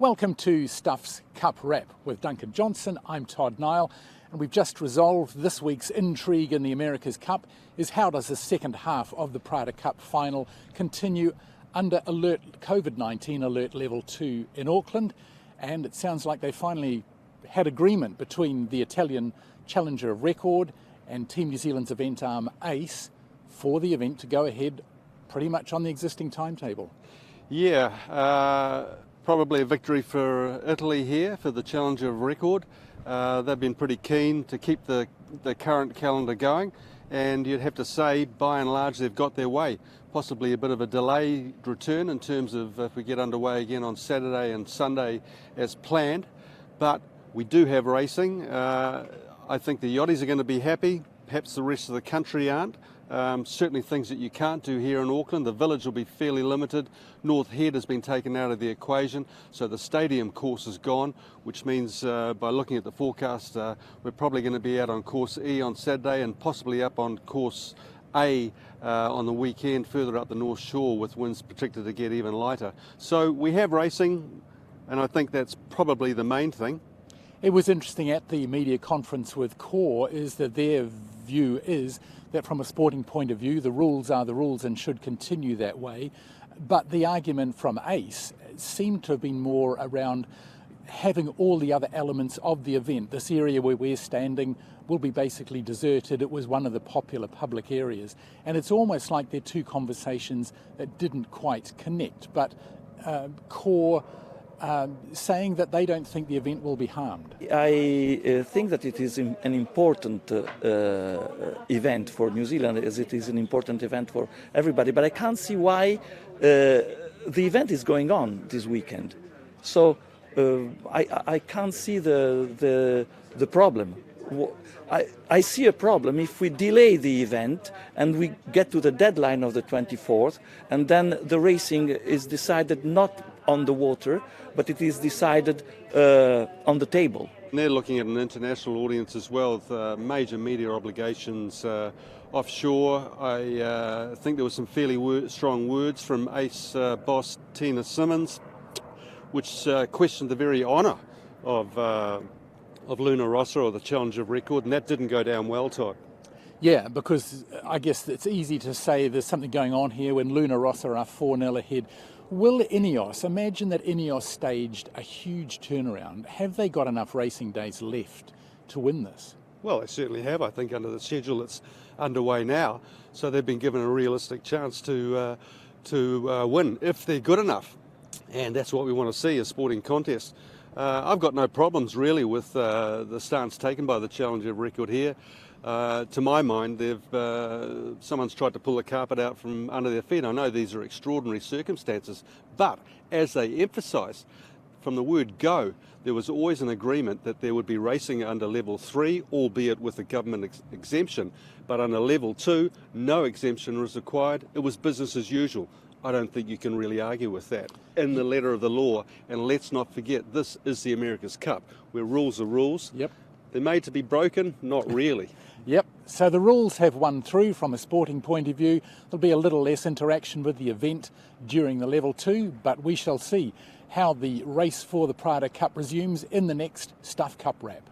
Welcome to Stuff's Cup Wrap with Duncan Johnson. I'm Todd Nile, and we've just resolved this week's intrigue in the America's Cup is how does the second half of the Prada Cup final continue under COVID-19 alert level 2 in Auckland. And it sounds like they finally had agreement between the Italian challenger of record and Team New Zealand's event arm Ace for the event to go ahead pretty much on the existing timetable. Yeah, probably a victory for Italy here for the challenger of record. They've been pretty keen to keep the current calendar going, and you'd have to say by and large they've got their way. Possibly a bit of a delayed return in terms of if we get underway again on Saturday and Sunday as planned, but we do have racing. I think the yachties are going to be happy, perhaps the rest of the country aren't. Certainly things that you can't do here in Auckland. The village will be fairly limited. North Head has been taken out of the equation, so the stadium course is gone, which means by looking at the forecast we're probably going to be out on course E on Saturday and possibly up on course A on the weekend further up the North Shore, with winds predicted to get even lighter. So we have racing, and I think that's probably the main thing. It was interesting at the media conference with Core is that their view is that from a sporting point of view, the rules are the rules and should continue that way. But the argument from Ace seemed to have been more around having all the other elements of the event. This area where we're standing will be basically deserted. It was one of the popular public areas. And it's almost like they're two conversations that didn't quite connect. But Core saying that they don't think the event will be harmed. I think that it is an important event for New Zealand, as it is an important event for everybody, but I can't see why the event is going on this weekend. So I can't see the problem. I see a problem if we delay the event and we get to the deadline of the 24th, and then the racing is decided not on the water, but it is decided on the table. And they're looking at an international audience as well, with major media obligations offshore. I think there were some fairly strong words from Ace boss Tina Simmons, which questioned the very honour of Luna Rossa, or the challenger of record, and that didn't go down well, Todd. Yeah, because I guess it's easy to say there's something going on here when Luna Rossa are 4-0 ahead. Will Ineos, imagine that Ineos staged a huge turnaround. Have they got enough racing days left to win this? Well, they certainly have, I think, under the schedule that's underway now. So they've been given a realistic chance to win, if they're good enough. And that's what we want to see, a sporting contest. I've got no problems really with the stance taken by the challenger of record here. To my mind, someone's tried to pull the carpet out from under their feet. I know these are extraordinary circumstances, but as they emphasise, from the word go, there was always an agreement that there would be racing under level 3, albeit with a government exemption, but under level 2, no exemption was required. It was business as usual. I don't think you can really argue with that in the letter of the law. And let's not forget, this is the America's Cup, where rules are rules. Yep. They're made to be broken, not really. Yep, so the rules have won through from a sporting point of view. There'll be a little less interaction with the event during the level 2, but we shall see how the race for the Prada Cup resumes in the next Stuff Cup Wrap.